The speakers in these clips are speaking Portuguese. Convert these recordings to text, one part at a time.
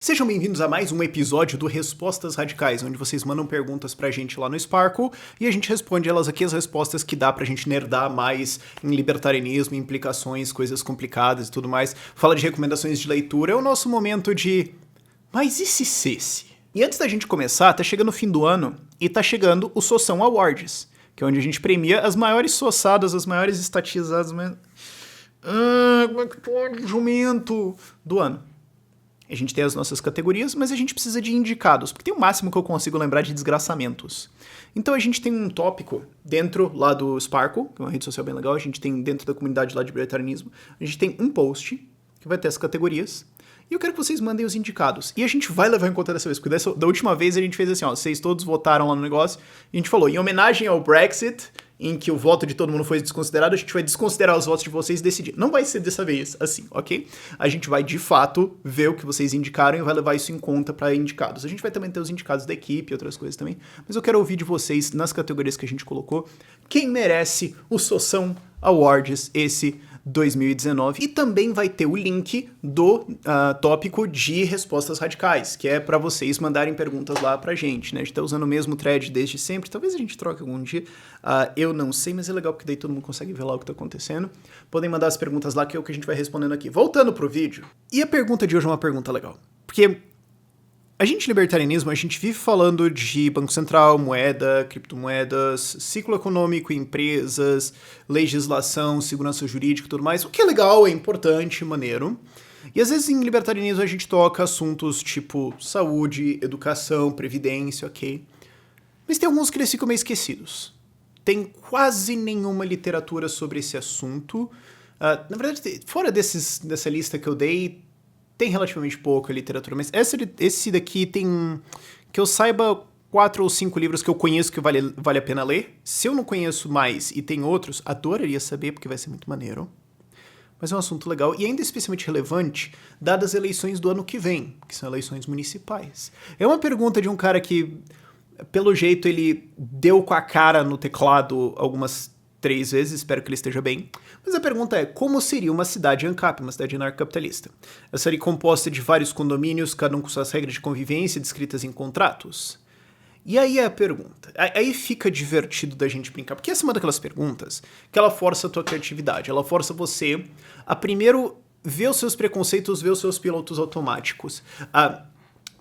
Sejam bem-vindos a mais um episódio do Respostas Radicais, onde vocês mandam perguntas pra gente lá no Sparkle e a gente responde elas aqui, as respostas que dá pra gente nerdar mais em libertarianismo, implicações, coisas complicadas e tudo mais. Fala de recomendações de leitura, é o nosso momento de... Mas e se? E antes da gente começar, tá chegando o fim do ano e tá chegando o Soção Awards, que é onde a gente premia as maiores soçadas, as maiores estatizadas... como é que pode, jumento? Do ano. A gente tem as nossas categorias, mas a gente precisa de indicados, porque tem o máximo que eu consigo lembrar de desgraçamentos. Então a gente tem um tópico dentro lá do Sparkle, que é uma rede social bem legal, a gente tem dentro da comunidade lá de libertarianismo, a gente tem um post que vai ter as categorias, e eu quero que vocês mandem os indicados. E a gente vai levar em conta dessa vez, porque da última vez a gente fez assim, ó, vocês todos votaram lá no negócio, e a gente falou, em homenagem ao Brexit, em que o voto de todo mundo foi desconsiderado, a gente vai desconsiderar os votos de vocês e decidir. Não vai ser dessa vez assim, ok? A gente vai, de fato, ver o que vocês indicaram e vai levar isso em conta para indicados. A gente vai também ter os indicados da equipe e outras coisas também, mas eu quero ouvir de vocês, nas categorias que a gente colocou, quem merece o Soção Awards esse 2019. E também vai ter o link do tópico de respostas radicais, que é para vocês mandarem perguntas lá pra gente, né? A gente tá usando o mesmo thread desde sempre, talvez a gente troque algum dia, eu não sei, mas é legal porque daí todo mundo consegue ver lá o que tá acontecendo. Podem mandar as perguntas lá, que é o que a gente vai respondendo aqui. Voltando pro vídeo, e a pergunta de hoje é uma pergunta legal, porque a gente, libertarianismo, a gente vive falando de Banco Central, moeda, criptomoedas, ciclo econômico, empresas, legislação, segurança jurídica e tudo mais, o que é legal, é importante, maneiro. E às vezes em libertarianismo a gente toca assuntos tipo saúde, educação, previdência, ok? Mas tem alguns que eles ficam meio esquecidos. Tem quase nenhuma literatura sobre esse assunto. Na verdade, fora dessa lista que eu dei, tem relativamente pouca literatura, mas esse daqui tem, que eu saiba, 4 ou 5 livros que eu conheço que vale a pena ler. Se eu não conheço mais e tem outros, adoraria saber, porque vai ser muito maneiro. Mas é um assunto legal e ainda especialmente relevante, dadas as eleições do ano que vem, que são eleições municipais. É uma pergunta de um cara que, pelo jeito, ele deu com a cara no teclado algumas 3 vezes, espero que ele esteja bem. Mas a pergunta é, como seria uma cidade ANCAP, uma cidade anarcocapitalista? Ela seria composta de vários condomínios, cada um com suas regras de convivência descritas em contratos? E aí é a pergunta. Aí fica divertido da gente brincar, porque essa é uma daquelas perguntas que ela força a tua criatividade, ela força você a primeiro ver os seus preconceitos, ver os seus pilotos automáticos.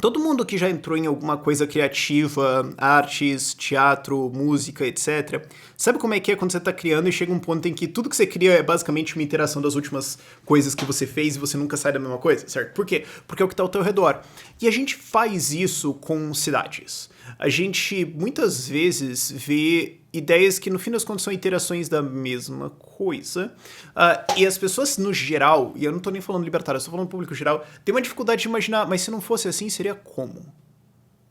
Todo mundo que já entrou em alguma coisa criativa, artes, teatro, música, etc., sabe como é que é quando você tá criando e chega um ponto em que tudo que você cria é basicamente uma interação das últimas coisas que você fez e você nunca sai da mesma coisa, certo? Por quê? Porque é o que tá ao teu redor. E a gente faz isso com cidades. A gente muitas vezes vê ideias que no fim das contas são iterações da mesma coisa, e as pessoas no geral, e eu não tô nem falando libertário, eu tô falando público geral, tem uma dificuldade de imaginar, mas se não fosse assim, seria como?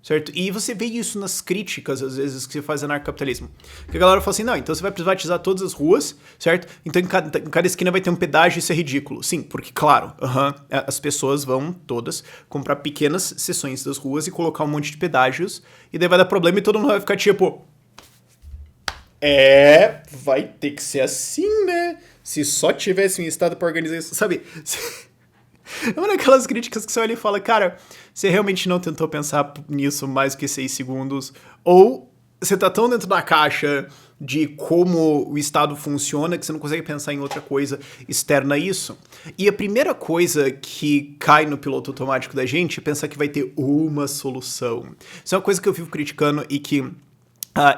Certo? E você vê isso nas críticas, às vezes, que você faz anarcocapitalismo. Que a galera fala assim, não, então você vai privatizar todas as ruas, certo? Então em cada esquina vai ter um pedágio, isso é ridículo. Sim, porque, claro, as pessoas vão todas comprar pequenas seções das ruas e colocar um monte de pedágios, e daí vai dar problema e todo mundo vai ficar tipo... vai ter que ser assim, né? Se só tivesse um estado pra organizar isso, sabe? É uma daquelas críticas que você olha e fala, cara, você realmente não tentou pensar nisso mais do que 6 segundos, ou você tá tão dentro da caixa de como o estado funciona que você não consegue pensar em outra coisa externa a isso. E a primeira coisa que cai no piloto automático da gente é pensar que vai ter uma solução. Isso é uma coisa que eu vivo criticando e que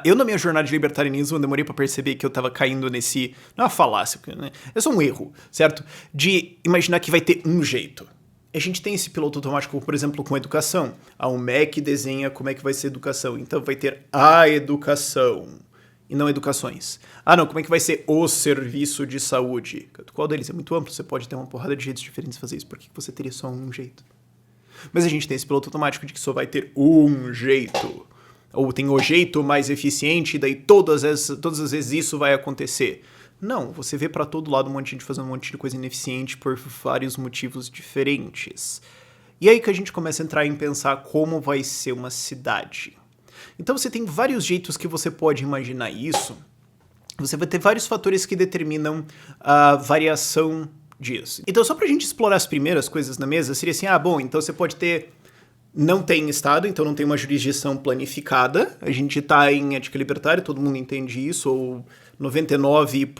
eu, na minha jornada de libertarianismo, demorei pra perceber que eu tava caindo nesse... Não é uma falácia, né? É só um erro, certo? De imaginar que vai ter um jeito. A gente tem esse piloto automático, por exemplo, com a educação. O MEC desenha como é que vai ser a educação. Então vai ter a educação e não educações. Não, como é que vai ser o serviço de saúde? Qual deles? É muito amplo, você pode ter uma porrada de jeitos diferentes de fazer isso. Por que você teria só um jeito? Mas a gente tem esse piloto automático de que só vai ter um jeito. Ou tem o jeito mais eficiente, e daí todas as vezes isso vai acontecer. Não, você vê pra todo lado um monte de gente fazendo um monte de coisa ineficiente por vários motivos diferentes. E aí que a gente começa a entrar em pensar como vai ser uma cidade. Então você tem vários jeitos que você pode imaginar isso. Você vai ter vários fatores que determinam a variação disso. Então só pra gente explorar as primeiras coisas na mesa, seria assim, bom, então você pode ter Não tem Estado, então não tem uma jurisdição planificada. A gente está em ética libertária, todo mundo entende isso, ou 99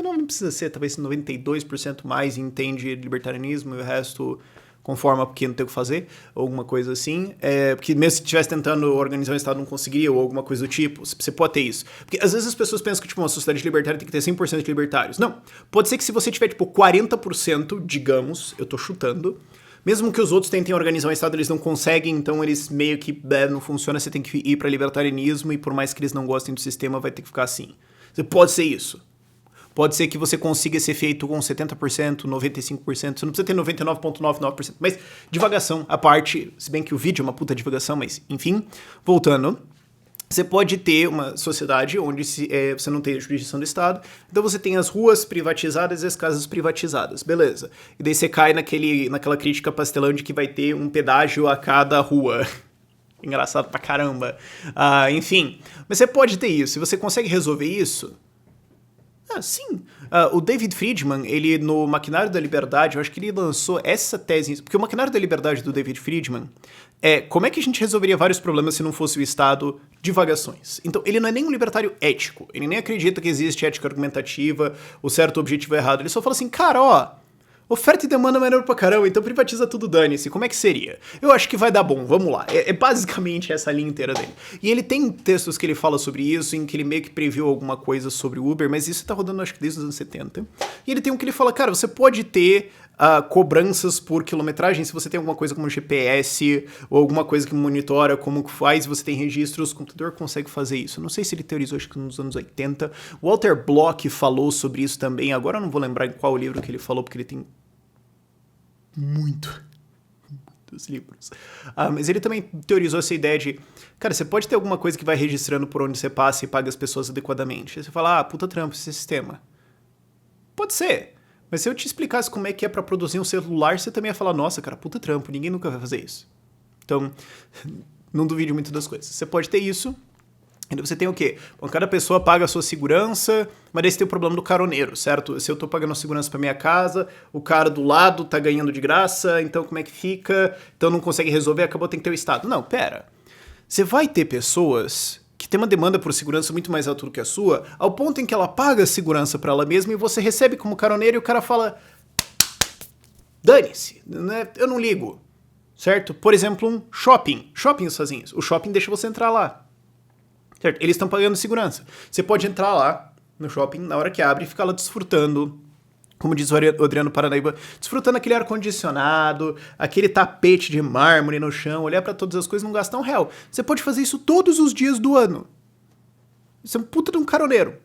não precisa ser, talvez 92% mais entende libertarianismo e o resto conforma porque não tem o que fazer, ou alguma coisa assim. Porque mesmo se estivesse tentando organizar um Estado não conseguiria, ou alguma coisa do tipo, você pode ter isso. Porque às vezes as pessoas pensam que tipo, uma sociedade libertária tem que ter 100% de libertários. Não. Pode ser que se você tiver tipo 40%, digamos, eu tô chutando, mesmo que os outros tentem organizar um Estado, eles não conseguem, então eles meio que não funciona, você tem que ir para libertarianismo e por mais que eles não gostem do sistema, vai ter que ficar assim. Pode ser isso. Pode ser que você consiga esse efeito com 70%, 95%, você não precisa ter 99,99%, mas divagação à parte, se bem que o vídeo é uma puta divagação, mas enfim, voltando. Você pode ter uma sociedade onde você não tem a jurisdição do Estado, então você tem as ruas privatizadas e as casas privatizadas, beleza. E daí você cai naquela crítica pastelão de que vai ter um pedágio a cada rua. Engraçado pra caramba. Enfim, mas você pode ter isso. Se você consegue resolver isso... sim. O David Friedman, ele no Maquinário da Liberdade, eu acho que ele lançou essa tese, porque o Maquinário da Liberdade do David Friedman é como é que a gente resolveria vários problemas se não fosse o Estado, divagações. Então, ele não é nem um libertário ético, ele nem acredita que existe ética argumentativa, o certo objetivo é errado, ele só fala assim, cara, oferta e demanda é melhor pra caramba, então privatiza tudo, dane-se. Como é que seria? Eu acho que vai dar bom, vamos lá. É basicamente essa linha inteira dele. E ele tem textos que ele fala sobre isso, em que ele meio que previu alguma coisa sobre o Uber, mas isso tá rodando acho que desde os anos 70. E ele tem um que ele fala, cara, você pode ter cobranças por quilometragem se você tem alguma coisa como GPS ou alguma coisa que monitora como que faz, você tem registros, o computador consegue fazer isso. Não sei se ele teorizou, acho que nos anos 80. Walter Block falou sobre isso também, agora eu não vou lembrar em qual livro que ele falou, porque ele tem muitos livros. Mas ele também teorizou essa ideia de, cara, você pode ter alguma coisa que vai registrando por onde você passa e paga as pessoas adequadamente. Aí você fala, puta trampo esse sistema. Pode ser. Mas se eu te explicasse como é que é pra produzir um celular, você também ia falar, nossa, cara, puta trampo, ninguém nunca vai fazer isso. Então, não duvide muito das coisas. Você pode ter isso. Então você tem o quê? Bom, cada pessoa paga a sua segurança, mas daí você tem o problema do caroneiro, certo? Se eu tô pagando a segurança pra minha casa, o cara do lado tá ganhando de graça, então como é que fica? Então não consegue resolver, acabou, tem que ter o Estado. Não, pera. Você vai ter pessoas que têm uma demanda por segurança muito mais alta do que a sua, ao ponto em que ela paga a segurança pra ela mesma e você recebe como caroneiro e o cara fala, dane-se, né? Eu não ligo, certo? Por exemplo, um shopping. Shoppings fazem isso. O shopping deixa você entrar lá. Certo? Eles estão pagando segurança. Você pode entrar lá no shopping na hora que abre e ficar lá desfrutando, como diz o Adriano Paranaíba, desfrutando aquele ar-condicionado, aquele tapete de mármore no chão, olhar pra todas as coisas e não gastar R$1. Você pode fazer isso todos os dias do ano. Você é um puta de um caroneiro.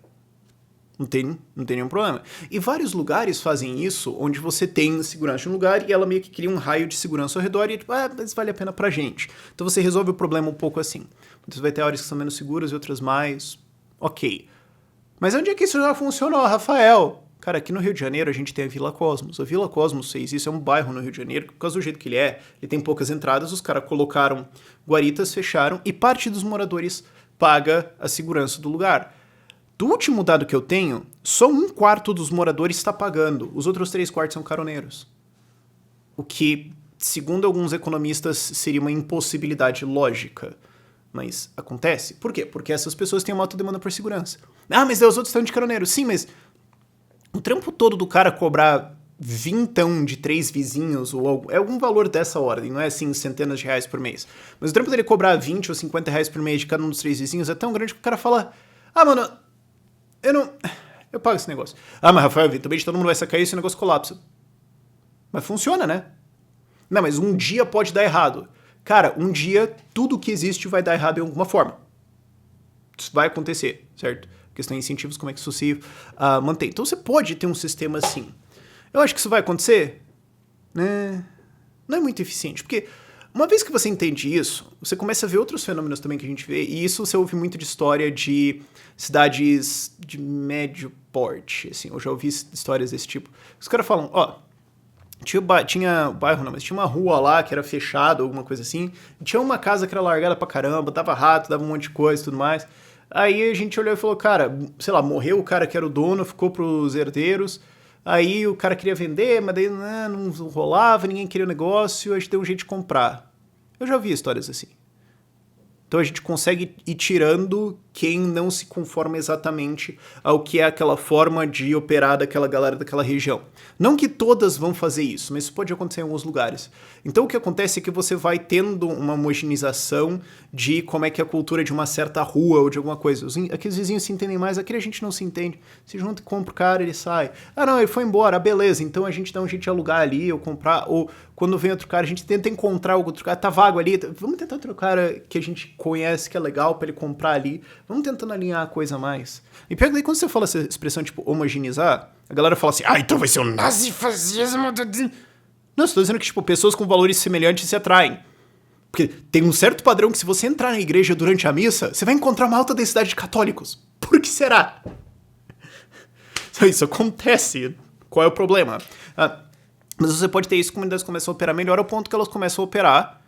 Não tem nenhum problema. E vários lugares fazem isso, onde você tem segurança em um lugar e ela meio que cria um raio de segurança ao redor e tipo, mas vale a pena pra gente. Então você resolve o problema um pouco assim. Você vai ter áreas que são menos seguras e outras mais. Ok. Mas onde é que isso já funcionou, Rafael? Cara, aqui no Rio de Janeiro a gente tem a Vila Cosmos. A Vila Cosmos fez isso, é um bairro no Rio de Janeiro, por causa do jeito que ele tem poucas entradas, os caras colocaram guaritas, fecharam e parte dos moradores paga a segurança do lugar. Do último dado que eu tenho, só 1/4 dos moradores está pagando, os outros 3/4 são caroneiros. O que, segundo alguns economistas, seria uma impossibilidade lógica. Mas acontece. Por quê? Porque essas pessoas têm uma alta demanda por segurança. Mas os outros estão de caroneiro. Sim, mas o trampo todo do cara cobrar vintão de 3 vizinhos, ou é algum valor dessa ordem, não é assim centenas de reais por mês. Mas o trampo dele cobrar 20 ou 50 reais por mês de cada um dos 3 vizinhos é tão grande que o cara fala, mano, eu pago esse negócio. Mas Rafael, eventualmente todo mundo vai sacar isso e o negócio colapsa. Mas funciona, né? Não, mas um dia pode dar errado. Cara, um dia tudo que existe vai dar errado de alguma forma. Isso vai acontecer, certo? Questão de incentivos, como é que isso se mantém. Então você pode ter um sistema assim. Eu acho que isso vai acontecer, né? Não é muito eficiente, porque uma vez que você entende isso, você começa a ver outros fenômenos também que a gente vê, e isso você ouve muito de história de cidades de médio porte, assim, eu já ouvi histórias desse tipo. Os caras falam, tinha bairro não, mas tinha uma rua lá que era fechada, alguma coisa assim, e tinha uma casa que era largada pra caramba, dava rato, dava um monte de coisa e tudo mais. Aí a gente olhou e falou, cara, sei lá, morreu o cara que era o dono, ficou pros herdeiros, aí o cara queria vender, mas daí não rolava, ninguém queria o negócio, a gente deu um jeito de comprar. Eu já vi histórias assim. Então a gente consegue ir tirando quem não se conforma exatamente ao que é aquela forma de operar daquela galera daquela região. Não que todas vão fazer isso, mas isso pode acontecer em alguns lugares. Então o que acontece é que você vai tendo uma homogeneização de como é que é a cultura de uma certa rua ou de alguma coisa. Aqui os vizinhos se entendem mais, aqui a gente não se entende. Se junta e compra o cara, ele sai. Ah não, ele foi embora, beleza, então a gente dá um jeito de alugar ali ou comprar, ou quando vem outro cara, a gente tenta encontrar outro cara, tá vago ali, vamos tentar outro cara que a gente conhece, que é legal pra ele comprar ali, vamos tentando alinhar a coisa a mais. E pior que daí quando você fala essa expressão, tipo, homogeneizar, a galera fala assim, então vai ser o nazifascismo do... Não, eu tô dizendo que, tipo, pessoas com valores semelhantes se atraem. Porque tem um certo padrão que se você entrar na igreja durante a missa, você vai encontrar uma alta densidade de católicos. Por que será? Isso acontece. Qual é o problema? Mas você pode ter isso, comunidades começam a operar melhor ao ponto que elas começam a operar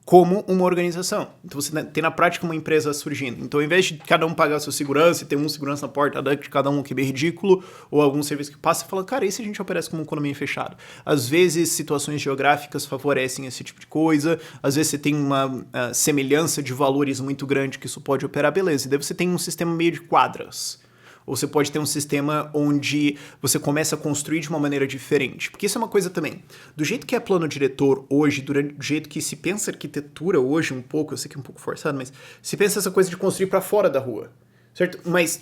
como uma organização. Então você tem na prática uma empresa surgindo. Então ao invés de cada um pagar a sua segurança e ter um segurança na porta de cada um que é bem ridículo, ou algum serviço que passa, fala, cara, e se a gente oferece como um condomínio fechado? Às vezes situações geográficas favorecem esse tipo de coisa, às vezes você tem uma semelhança de valores muito grande que isso pode operar, beleza. E daí você tem um sistema meio de quadras. Ou você pode ter um sistema onde você começa a construir de uma maneira diferente. Porque isso é uma coisa também. Do jeito que é plano diretor hoje, do jeito que se pensa arquitetura hoje um pouco, eu sei que é um pouco forçado, mas se pensa essa coisa de construir para fora da rua, certo? Mas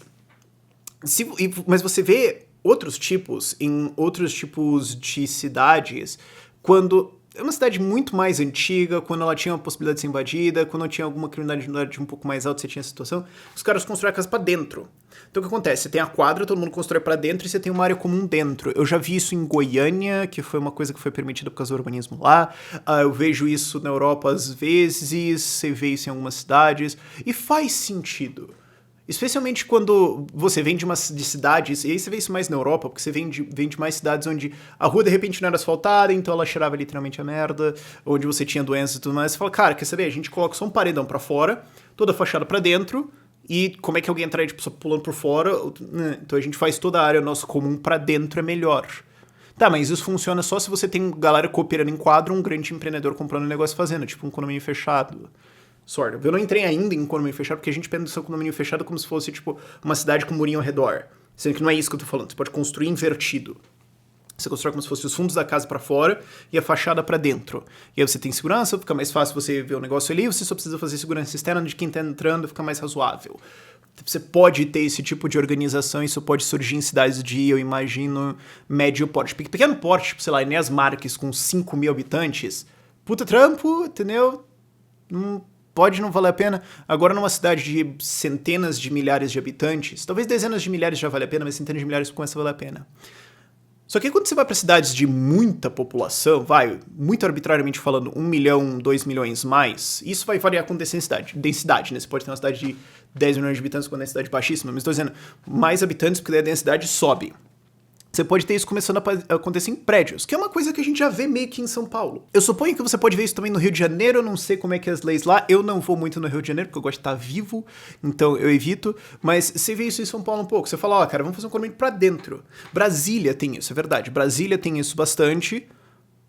você vê outros tipos em outros tipos de cidades quando... É uma cidade muito mais antiga, quando ela tinha a possibilidade de ser invadida, quando tinha alguma criminalidade um pouco mais alta, você tinha essa situação, os caras constroem a casa pra dentro. Então o que acontece? Você tem a quadra, todo mundo constrói pra dentro e você tem uma área comum dentro. Eu já vi isso em Goiânia, que foi uma coisa que foi permitida por causa do urbanismo lá. Eu vejo isso na Europa às vezes, você vê isso em algumas cidades, e faz sentido. Especialmente quando você vem de cidades, e aí você vê isso mais na Europa, porque você vem de mais cidades onde a rua de repente não era asfaltada, então ela cheirava literalmente a merda, onde você tinha doenças e tudo mais. Você fala, cara, quer saber? A gente coloca só um paredão pra fora, toda a fachada pra dentro, e como é que alguém entraria tipo, só pulando por fora? Então a gente faz toda a área nossa comum pra dentro, é melhor. Tá, mas isso funciona só se você tem galera cooperando em quadro, um grande empreendedor comprando um negócio fazendo, tipo um condomínio fechado. Eu não entrei ainda em condomínio fechado, porque a gente pensa no condomínio fechado como se fosse, tipo, uma cidade com um murinho ao redor. Sendo que não é isso que eu tô falando. Você pode construir invertido. Você constrói como se fosse os fundos da casa pra fora e a fachada pra dentro. E aí você tem segurança, fica mais fácil você ver o negócio ali, você só precisa fazer segurança externa de quem tá entrando, fica mais razoável. Você pode ter esse tipo de organização, isso pode surgir em cidades de, eu imagino, médio porte. Pequeno porte, tipo, sei lá, Inés Marques com 5 mil habitantes. Puta trampo, entendeu? Pode não valer a pena. Agora, numa cidade de centenas de milhares de habitantes, talvez dezenas de milhares já vale a pena, mas centenas de milhares começa a valer a pena. Só que quando você vai para cidades de muita população, muito arbitrariamente falando, 1 milhão, 2 milhões mais, isso vai variar com densidade, né? Você pode ter uma cidade de 10 milhões de habitantes com densidade baixíssima, mas estou dizendo mais habitantes porque daí a densidade sobe. Você pode ter isso começando a acontecer em prédios, que é uma coisa que a gente já vê meio que em São Paulo. Eu suponho que você pode ver isso também no Rio de Janeiro, eu não sei como é que é as leis lá, eu não vou muito no Rio de Janeiro, porque eu gosto de estar vivo, então eu evito, mas você vê isso em São Paulo um pouco, você fala, cara, vamos fazer um condomínio pra dentro. Brasília tem isso, é verdade, Brasília tem isso bastante,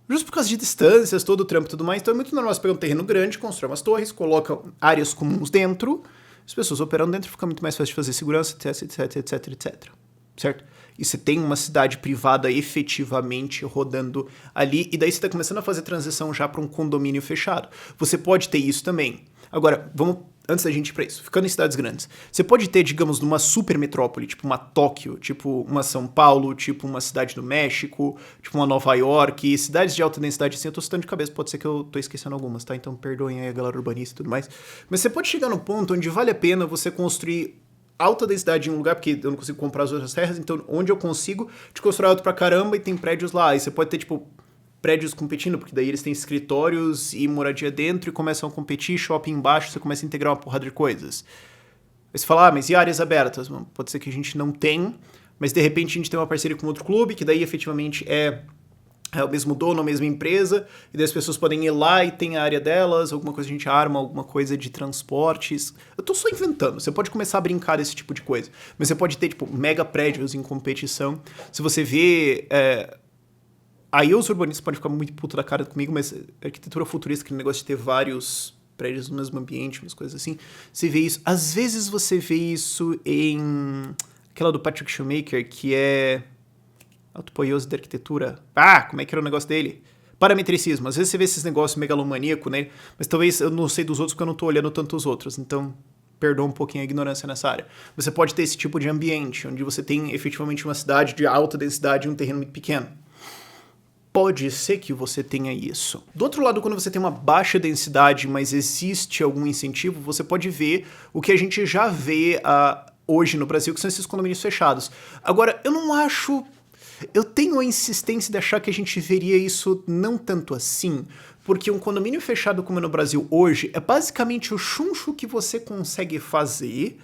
justo por causa de distâncias, todo o trampo e tudo mais, então é muito normal você pegar um terreno grande, constrói umas torres, coloca áreas comuns dentro, as pessoas operando dentro, fica muito mais fácil de fazer segurança, etc. Certo? E você tem uma cidade privada efetivamente rodando ali, e daí você está começando a fazer transição já para um condomínio fechado. Você pode ter isso também. Agora, antes da gente ir para isso, ficando em cidades grandes, você pode ter, digamos, numa super metrópole, tipo uma Tóquio, tipo uma São Paulo, tipo uma cidade do México, tipo uma Nova York, cidades de alta densidade, assim, eu tô citando de cabeça, pode ser que eu tô esquecendo algumas, tá? Então perdoem aí a galera urbanista e tudo mais. Mas você pode chegar no ponto onde vale a pena você construir alta densidade em um lugar, porque eu não consigo comprar as outras terras, então onde eu consigo te construir alto pra caramba e tem prédios lá, e você pode ter, tipo, prédios competindo, porque daí eles têm escritórios e moradia dentro e começam a competir, shopping embaixo, você começa a integrar uma porrada de coisas. Aí você fala, mas e áreas abertas? Pode ser que a gente não tem, mas de repente a gente tem uma parceria com outro clube, que daí efetivamente é o mesmo dono, a mesma empresa, e daí as pessoas podem ir lá e tem a área delas, alguma coisa a gente arma, alguma coisa de transportes. Eu tô só inventando, você pode começar a brincar desse tipo de coisa, mas você pode ter, tipo, mega prédios em competição. Se você vê Aí os urbanistas podem ficar muito puto da cara comigo, mas arquitetura futurista, aquele negócio de ter vários prédios no mesmo ambiente, umas coisas assim, você vê isso. Às vezes você vê isso em aquela do Patrick Shoemaker, que é autopoiose da arquitetura. Como é que era o negócio dele? Parametricismo. Às vezes você vê esses negócios megalomaníaco, né? Mas talvez eu não sei dos outros porque eu não tô olhando tanto os outros. Então, perdoa um pouquinho a ignorância nessa área. Você pode ter esse tipo de ambiente, onde você tem efetivamente uma cidade de alta densidade e um terreno muito pequeno. Pode ser que você tenha isso. Do outro lado, quando você tem uma baixa densidade, mas existe algum incentivo, você pode ver o que a gente já vê hoje no Brasil, que são esses condomínios fechados. Agora, eu não acho... Eu tenho a insistência de achar que a gente veria isso não tanto assim, porque um condomínio fechado como é no Brasil hoje é basicamente o chuncho que você consegue fazer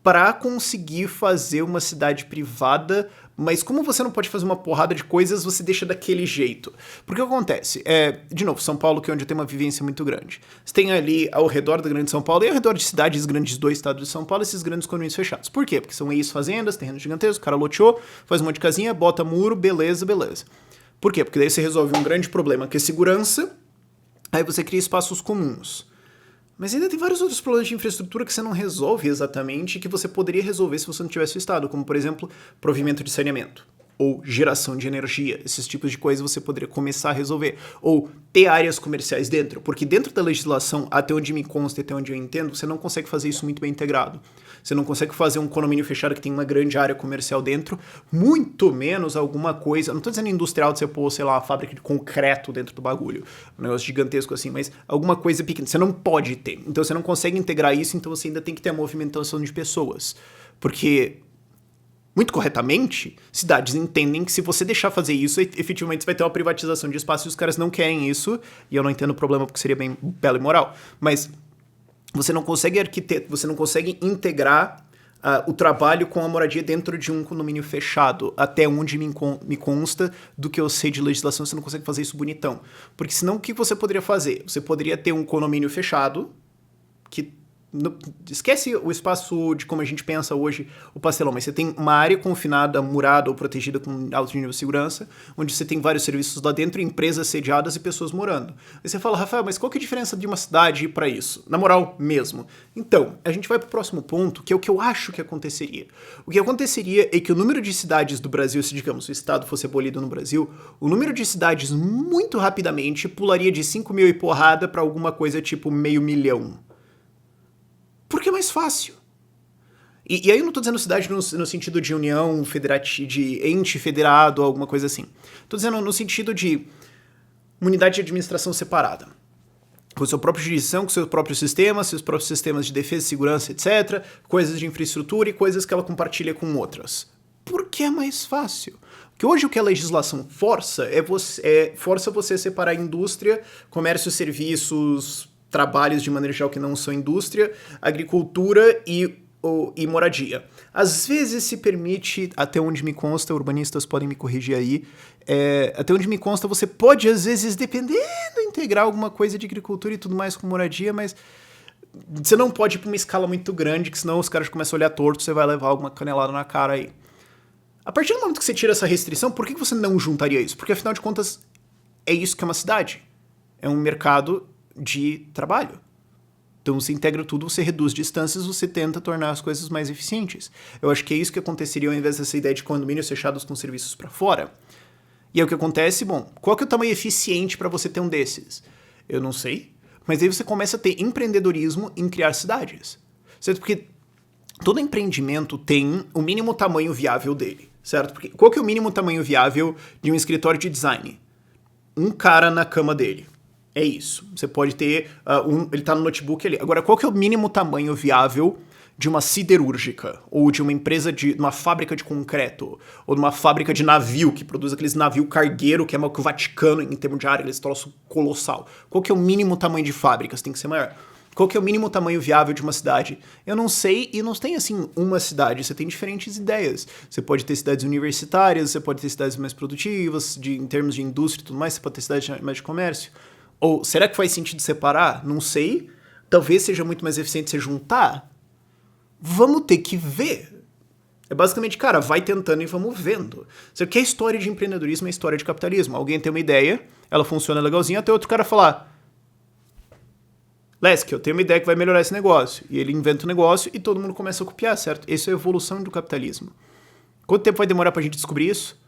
para conseguir fazer uma cidade privada, mas como você não pode fazer uma porrada de coisas, você deixa daquele jeito. Porque o que acontece? De novo, São Paulo, que é onde eu tenho uma vivência muito grande. Você tem ali ao redor da Grande São Paulo e ao redor de cidades grandes do estado de São Paulo, esses grandes condomínios fechados. Por quê? Porque são ex-fazendas, terrenos gigantescos, o cara loteou, faz um monte de casinha, bota muro, beleza. Por quê? Porque daí você resolve um grande problema que é segurança, aí você cria espaços comuns. Mas ainda tem vários outros problemas de infraestrutura que você não resolve exatamente e que você poderia resolver se você não tivesse o Estado, como, por exemplo, provimento de saneamento ou geração de energia. Esses tipos de coisas você poderia começar a resolver. Ou ter áreas comerciais dentro, porque dentro da legislação, até onde me consta e até onde eu entendo, você não consegue fazer isso muito bem integrado. Você não consegue fazer um condomínio fechado que tem uma grande área comercial dentro, muito menos alguma coisa, não tô dizendo industrial de você pôr, sei lá, uma fábrica de concreto dentro do bagulho, um negócio gigantesco assim, mas alguma coisa pequena, você não pode ter. Então você não consegue integrar isso, então você ainda tem que ter a movimentação de pessoas. Porque, muito corretamente, cidades entendem que se você deixar fazer isso, efetivamente você vai ter uma privatização de espaço e os caras não querem isso, e eu não entendo o problema porque seria bem belo e moral, mas... Você não consegue você não consegue integrar o trabalho com a moradia dentro de um condomínio fechado. Até onde me consta do que eu sei de legislação, você não consegue fazer isso bonitão. Porque senão o que você poderia fazer? Você poderia ter um condomínio fechado que... esquece o espaço de como a gente pensa hoje, o pastelão, mas você tem uma área confinada, murada ou protegida com alto nível de segurança, onde você tem vários serviços lá dentro, empresas sediadas e pessoas morando. Aí você fala, Rafael, mas qual que é a diferença de uma cidade para isso? Na moral, mesmo. Então, a gente vai pro próximo ponto, que é o que eu acho que aconteceria. O que aconteceria é que o número de cidades do Brasil, se digamos o estado fosse abolido no Brasil, o número de cidades muito rapidamente pularia de 5 mil e porrada para alguma coisa tipo 500 mil. Porque é mais fácil. E aí eu não tô dizendo cidade no sentido de união federativa, de ente federado, alguma coisa assim. Tô dizendo no sentido de uma unidade de administração separada. Com sua própria jurisdição, com seus próprios sistemas de defesa, segurança, etc. Coisas de infraestrutura e coisas que ela compartilha com outras. Porque é mais fácil. Porque hoje o que a legislação força força você separar indústria, comércio, serviços... trabalhos de maneira geral que não são indústria, agricultura e moradia. Às vezes se permite, até onde me consta, urbanistas podem me corrigir aí, até onde me consta você pode às vezes, dependendo, integrar alguma coisa de agricultura e tudo mais com moradia, mas você não pode ir para uma escala muito grande, que senão os caras começam a olhar torto, você vai levar alguma canelada na cara aí. A partir do momento que você tira essa restrição, por que você não juntaria isso? Porque afinal de contas, é isso que é uma cidade. É um mercado de trabalho. Então você integra tudo, você reduz distâncias, você tenta tornar as coisas mais eficientes. Eu acho que é isso que aconteceria ao invés dessa ideia de condomínios fechados com serviços para fora. E é o que acontece, bom, qual que é o tamanho eficiente para você ter um desses? Eu não sei, mas aí você começa a ter empreendedorismo em criar cidades. Certo? Porque todo empreendimento tem o mínimo tamanho viável dele, certo? Porque qual que é o mínimo tamanho viável de um escritório de design? Um cara na cama dele. É isso. Você pode ter... ele tá no notebook ali. Agora, qual que é o mínimo tamanho viável de uma siderúrgica? Ou de uma empresa de uma fábrica de concreto? Ou de uma fábrica de navio, que produz aqueles navio cargueiro, que é maior que o Vaticano em termos de área, aqueles troço colossal. Qual que é o mínimo tamanho de fábricas? Tem que ser maior. Qual que é o mínimo tamanho viável de uma cidade? Eu não sei, e não tem, assim, uma cidade. Você tem diferentes ideias. Você pode ter cidades universitárias, você pode ter cidades mais produtivas, em termos de indústria e tudo mais, você pode ter cidades mais de comércio. Ou será que faz sentido separar? Não sei. Talvez seja muito mais eficiente você juntar. Vamos ter que ver. É basicamente, cara, vai tentando e vamos vendo. Você quer história de empreendedorismo é história de capitalismo. Alguém tem uma ideia, ela funciona legalzinho, até outro cara falar: Lesk, eu tenho uma ideia que vai melhorar esse negócio. E ele inventa o negócio e todo mundo começa a copiar, certo? Isso é a evolução do capitalismo. Quanto tempo vai demorar pra gente descobrir isso?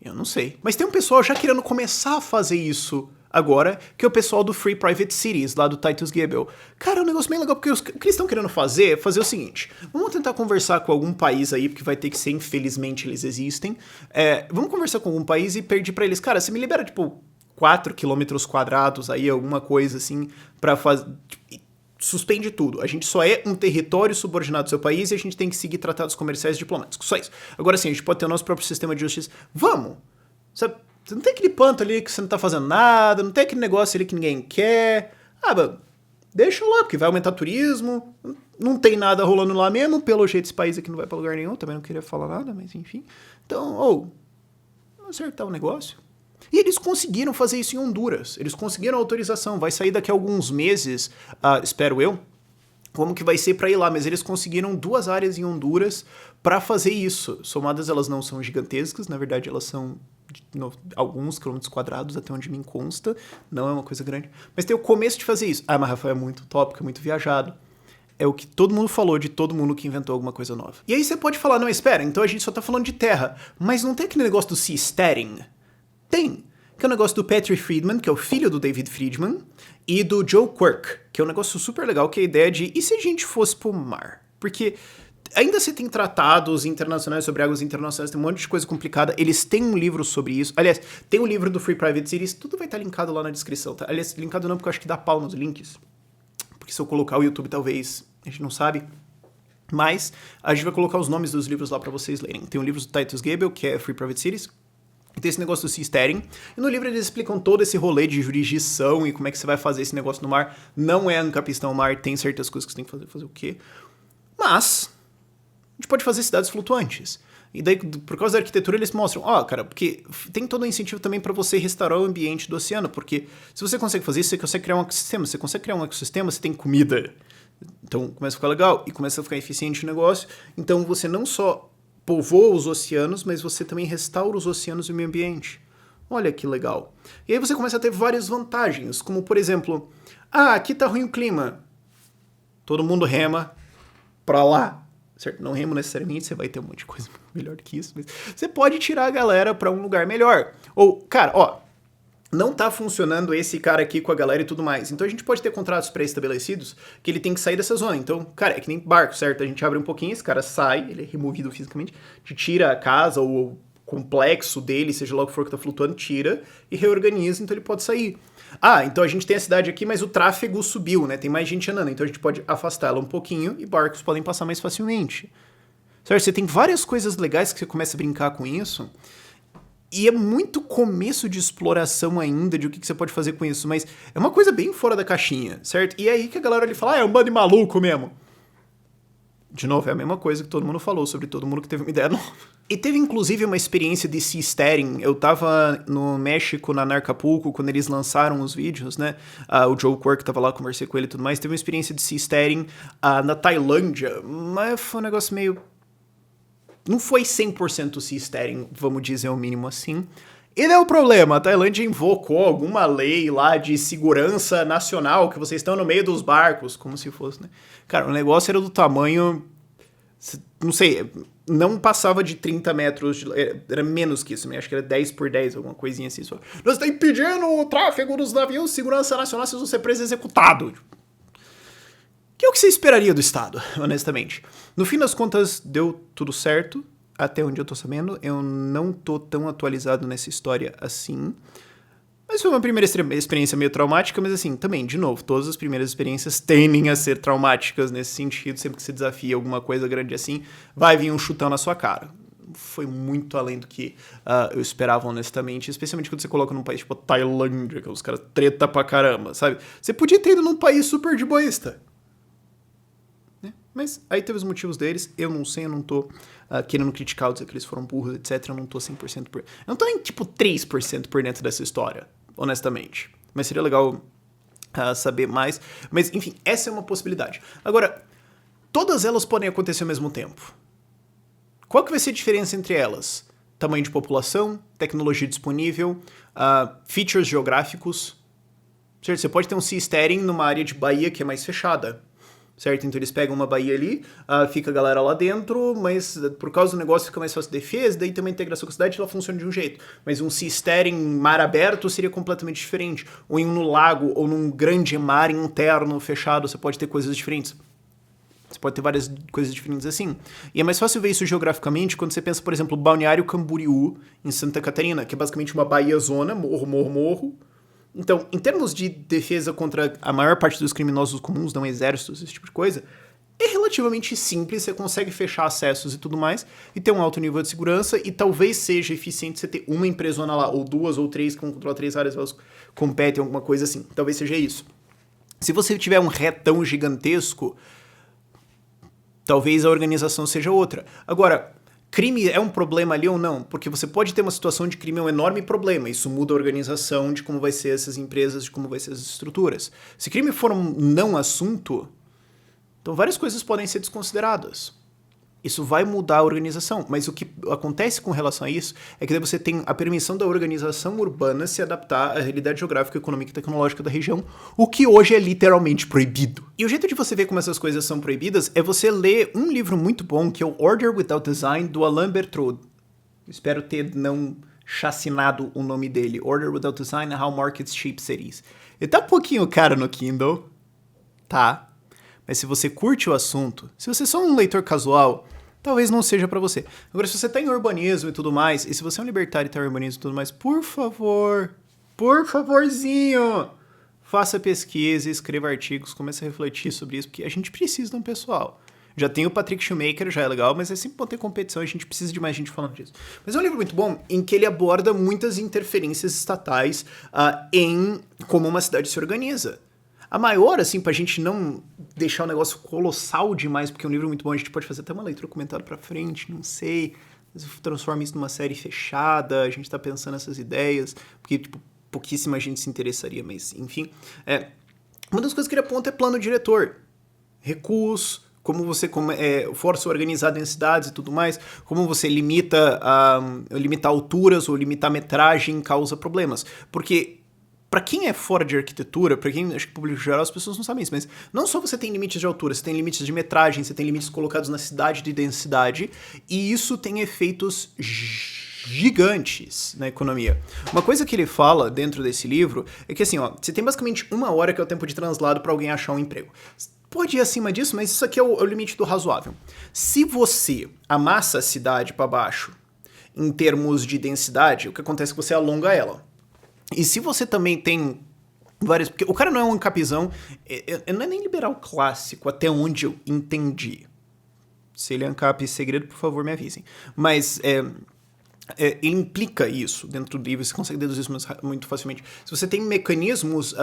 Eu não sei. Mas tem um pessoal já querendo começar a fazer isso agora, que é o pessoal do Free Private Cities, lá do Titus Gebel. Cara, é um negócio bem legal, porque o que eles estão querendo fazer é fazer o seguinte: vamos tentar conversar com algum país aí, porque vai ter que ser, infelizmente, eles existem. Vamos conversar com algum país e pedir pra eles: cara, você me libera, tipo, 4 quilômetros quadrados aí, alguma coisa assim, pra fazer. Suspende tudo. A gente só é um território subordinado ao seu país e a gente tem que seguir tratados comerciais e diplomáticos. Só isso. Agora sim, a gente pode ter o nosso próprio sistema de justiça. Vamos! Sabe? Não tem aquele panto ali que você não tá fazendo nada, não tem aquele negócio ali que ninguém quer. Deixa lá, porque vai aumentar turismo. Não tem nada rolando lá mesmo. Pelo jeito, esse país aqui não vai pra lugar nenhum. Também não queria falar nada, mas enfim. Então, acertar o negócio. E eles conseguiram fazer isso em Honduras. Eles conseguiram autorização. Vai sair daqui a alguns meses, espero eu, como que vai ser pra ir lá. Mas eles conseguiram 2 áreas em Honduras pra fazer isso. Somadas, elas não são gigantescas. Na verdade, elas são alguns quilômetros quadrados, até onde me consta. Não é uma coisa grande. Mas tem o começo de fazer isso. Mas Rafael, é muito utópico, é muito viajado. É o que todo mundo falou de todo mundo que inventou alguma coisa nova. E aí você pode falar: não, espera, então a gente só tá falando de terra. Mas não tem aquele negócio do seasteading? Tem, que é o negócio do Patrick Friedman, que é o filho do David Friedman, e do Joe Quirk, que é um negócio super legal, que é a ideia de: e se a gente fosse pro mar? Porque ainda você tem tratados internacionais sobre águas internacionais, tem um monte de coisa complicada, eles têm um livro sobre isso. Aliás, tem um livro do Free Private Cities, tudo vai estar linkado lá na descrição, tá? Aliás, linkado não, porque eu acho que dá pau nos links, porque se eu colocar o YouTube, talvez, a gente não sabe. Mas a gente vai colocar os nomes dos livros lá pra vocês lerem. Tem um livro do Titus Gebel, que é Free Private Cities. Tem esse negócio do seasteading, e no livro eles explicam todo esse rolê de jurisdição e como é que você vai fazer esse negócio no mar. Não é ancapistão ao mar, tem certas coisas que você tem que fazer o quê? Mas a gente pode fazer cidades flutuantes. E daí, por causa da arquitetura, eles mostram, cara, porque tem todo um incentivo também para você restaurar o ambiente do oceano, porque se você consegue fazer isso, você consegue criar um ecossistema. Você consegue criar um ecossistema, você tem comida. Então começa a ficar legal e começa a ficar eficiente o negócio. Então você não só povoa os oceanos, mas você também restaura os oceanos e o meio ambiente. Olha que legal. E aí você começa a ter várias vantagens, como por exemplo, aqui tá ruim o clima. Todo mundo rema pra lá. Certo? Não remo necessariamente, você vai ter um monte de coisa melhor que isso, mas você pode tirar a galera pra um lugar melhor. Ou, cara, não tá funcionando esse cara aqui com a galera e tudo mais. Então a gente pode ter contratos pré-estabelecidos que ele tem que sair dessa zona. Então, cara, é que nem barco, certo? A gente abre um pouquinho, esse cara sai, ele é removido fisicamente, te tira a casa ou o complexo dele, seja lá o que for que tá flutuando, tira e reorganiza, então ele pode sair. Então a gente tem a cidade aqui, mas o tráfego subiu, né? Tem mais gente andando, então a gente pode afastá-la um pouquinho e barcos podem passar mais facilmente. Certo? Você tem várias coisas legais que você começa a brincar com isso. E é muito começo de exploração ainda de o que você pode fazer com isso, mas é uma coisa bem fora da caixinha, certo? E é aí que a galera ali fala: é um bando de maluco mesmo. De novo, é a mesma coisa que todo mundo falou sobre todo mundo que teve uma ideia nova. E teve inclusive uma experiência de seasteading. Eu tava no México, na Acapulco, quando eles lançaram os vídeos, né? O Joe Quirk tava lá, conversei com ele e tudo mais. Teve uma experiência de seasteading na Tailândia, mas foi um negócio meio... Não foi 100% seasteading, vamos dizer o mínimo assim. E não é o problema, a Tailândia invocou alguma lei lá de segurança nacional, que vocês estão no meio dos barcos, como se fosse, né? Cara, o negócio era do tamanho... Não sei, não passava de 30 metros, era menos que isso, acho que era 10 por 10, alguma coisinha assim. Só. Nós estamos impedindo o tráfego dos navios, segurança nacional, vocês vão ser presos e executados. Que é o que você esperaria do Estado, honestamente. No fim das contas, deu tudo certo, até onde eu tô sabendo. Eu não tô tão atualizado nessa história assim. Mas foi uma primeira experiência meio traumática, mas assim, também, de novo, todas as primeiras experiências tendem a ser traumáticas nesse sentido. Sempre que você desafia alguma coisa grande assim, vai vir um chutão na sua cara. Foi muito além do que eu esperava, honestamente. Especialmente quando você coloca num país tipo a Tailândia, que os caras treta pra caramba, sabe? Você podia ter ido num país super de boísta. Mas aí teve os motivos deles, eu não sei, eu não tô querendo criticar, dizer que eles foram burros, etc. Eu não tô 100% por... Eu não tô nem, tipo, 3% por dentro dessa história, honestamente. Mas seria legal saber mais. Mas, enfim, essa é uma possibilidade. Agora, todas elas podem acontecer ao mesmo tempo. Qual que vai ser a diferença entre elas? Tamanho de população, tecnologia disponível, features geográficos. Certo? Você pode ter um sea steering numa área de baía que é mais fechada. Certo? Então eles pegam uma baía ali, fica a galera lá dentro, mas por causa do negócio fica mais fácil de defesa, daí também a integração com a cidade ela funciona de um jeito. Mas um sea steering em mar aberto seria completamente diferente. Ou em um lago, ou num grande mar interno fechado, você pode ter coisas diferentes. Você pode ter várias coisas diferentes assim. E é mais fácil ver isso geograficamente quando você pensa, por exemplo, Balneário Camboriú, em Santa Catarina, que é basicamente uma baía-zona, morro. Então, em termos de defesa contra a maior parte dos criminosos comuns, não exércitos, esse tipo de coisa, é relativamente simples, você consegue fechar acessos e tudo mais, e ter um alto nível de segurança, e talvez seja eficiente você ter uma empresona lá, ou 2 ou 3, que vão controlar 3 áreas, elas competem, alguma coisa assim. Talvez seja isso. Se você tiver um retão gigantesco, talvez a organização seja outra. Agora, crime é um problema ali ou não? Porque você pode ter uma situação de crime, é um enorme problema. Isso muda a organização de como vai ser essas empresas, de como vai ser as estruturas. Se crime for um não assunto, então várias coisas podem ser desconsideradas. Isso vai mudar a organização, mas o que acontece com relação a isso é que daí você tem a permissão da organização urbana se adaptar à realidade geográfica, econômica e tecnológica da região, o que hoje é literalmente proibido. E o jeito de você ver como essas coisas são proibidas é você ler um livro muito bom, que é o Order Without Design, do Alain Bertrand. Espero ter não chacinado o nome dele. Order Without Design, How Markets Shape Cities. Ele tá um pouquinho caro no Kindle, tá? Mas se você curte o assunto, se você é só um leitor casual, talvez não seja pra você. Agora, se você tá em urbanismo e tudo mais, e se você é um libertário e tá em urbanismo e tudo mais, por favorzinho, faça pesquisa, escreva artigos, comece a refletir sobre isso, porque a gente precisa de um pessoal. Já tem o Patrick Shoemaker, já é legal, mas é sempre bom ter competição, a gente precisa de mais gente falando disso. Mas é um livro muito bom, em que ele aborda muitas interferências estatais em como uma cidade se organiza. A maior, assim, pra gente não deixar o negócio colossal demais, porque é um livro muito bom, a gente pode fazer até uma leitura comentada pra frente, não sei, transforma isso numa série fechada, a gente tá pensando nessas ideias, porque, tipo, pouquíssima gente se interessaria, mas, enfim. Uma das coisas que ele aponta é plano diretor, recuos, como você força organizada em cidades e tudo mais, como você limita alturas ou limitar metragem causa problemas, porque para quem é fora de arquitetura, para quem, acho que público geral, as pessoas não sabem isso, mas não só você tem limites de altura, você tem limites de metragem, você tem limites colocados na cidade de densidade, e isso tem efeitos gigantes na economia. Uma coisa que ele fala dentro desse livro é que assim, ó, você tem basicamente 1 hora que é o tempo de translado para alguém achar um emprego. Pode ir acima disso, mas isso aqui é o limite do razoável. Se você amassa a cidade para baixo em termos de densidade, o que acontece é que você alonga ela. E se você também tem várias... Porque o cara não é um ancapizão, não é nem liberal clássico, até onde eu entendi. Se ele é ancap segredo, por favor, me avisem. Mas ele implica isso dentro do livro, você consegue deduzir isso muito facilmente. Se você tem mecanismos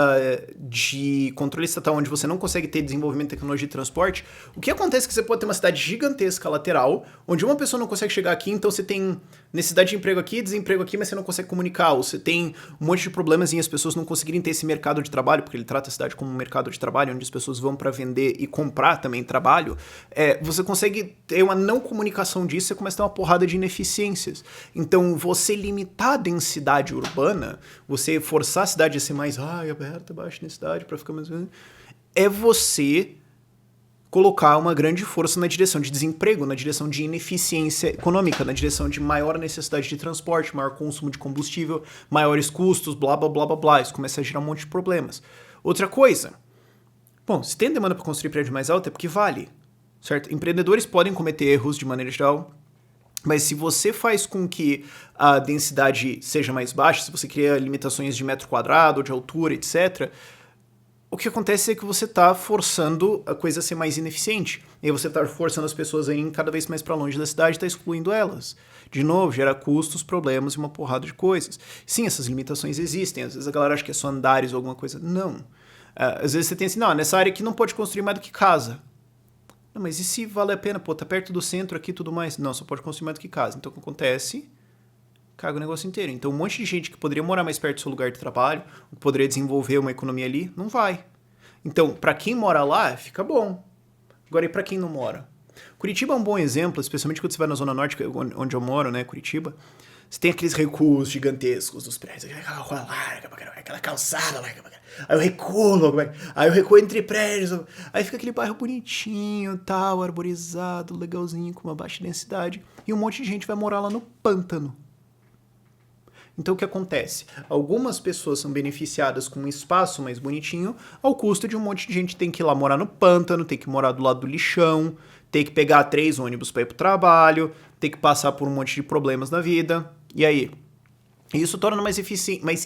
de controle estatal onde você não consegue ter desenvolvimento de tecnologia de transporte, o que acontece é que você pode ter uma cidade gigantesca lateral, onde uma pessoa não consegue chegar aqui, então você tem necessidade de emprego aqui, desemprego aqui, mas você não consegue comunicar, ou você tem um monte de problemas em as pessoas não conseguirem ter esse mercado de trabalho, porque ele trata a cidade como um mercado de trabalho, onde as pessoas vão para vender e comprar também trabalho, você consegue ter uma não comunicação disso, você começa a ter uma porrada de ineficiências. Então, você limitar a densidade urbana, você forçar a cidade a ser mais aberta, baixa densidade, para ficar mais... é você colocar uma grande força na direção de desemprego, na direção de ineficiência econômica, na direção de maior necessidade de transporte, maior consumo de combustível, maiores custos, blá, blá, blá, blá, blá. Isso começa a gerar um monte de problemas. Outra coisa, bom, se tem demanda para construir prédio mais alto é porque vale, certo? Empreendedores podem cometer erros de maneira geral, mas se você faz com que a densidade seja mais baixa, se você cria limitações de metro quadrado, de altura, etc., o que acontece é que você está forçando a coisa a ser mais ineficiente. E aí você está forçando as pessoas a irem cada vez mais para longe da cidade e está excluindo elas. De novo, gera custos, problemas e uma porrada de coisas. Sim, essas limitações existem. Às vezes a galera acha que é só andares ou alguma coisa. Não. Às vezes você tem assim, não, nessa área aqui não pode construir mais do que casa. Não, mas e se vale a pena? Pô, tá perto do centro aqui e tudo mais. Não, só pode construir mais do que casa. Então o que acontece? Caga o negócio inteiro. Então um monte de gente que poderia morar mais perto do seu lugar de trabalho, que poderia desenvolver uma economia ali, não vai. Então, pra quem mora lá, fica bom. Agora, e pra quem não mora? Curitiba é um bom exemplo, especialmente quando você vai na Zona Norte, onde eu moro, né, Curitiba. Você tem aqueles recuos gigantescos dos prédios, aquela rua larga, aquela calçada larga, aí eu recuo, aí eu recuo entre prédios, aí fica aquele bairro bonitinho, tal, arborizado, legalzinho, com uma baixa densidade, e um monte de gente vai morar lá no pântano. Então o que acontece? Algumas pessoas são beneficiadas com um espaço mais bonitinho, ao custo de um monte de gente que tem que ir lá morar no pântano, tem que morar do lado do lixão, tem que pegar 3 ônibus para ir pro trabalho, tem que passar por um monte de problemas na vida. E aí? Isso torna mais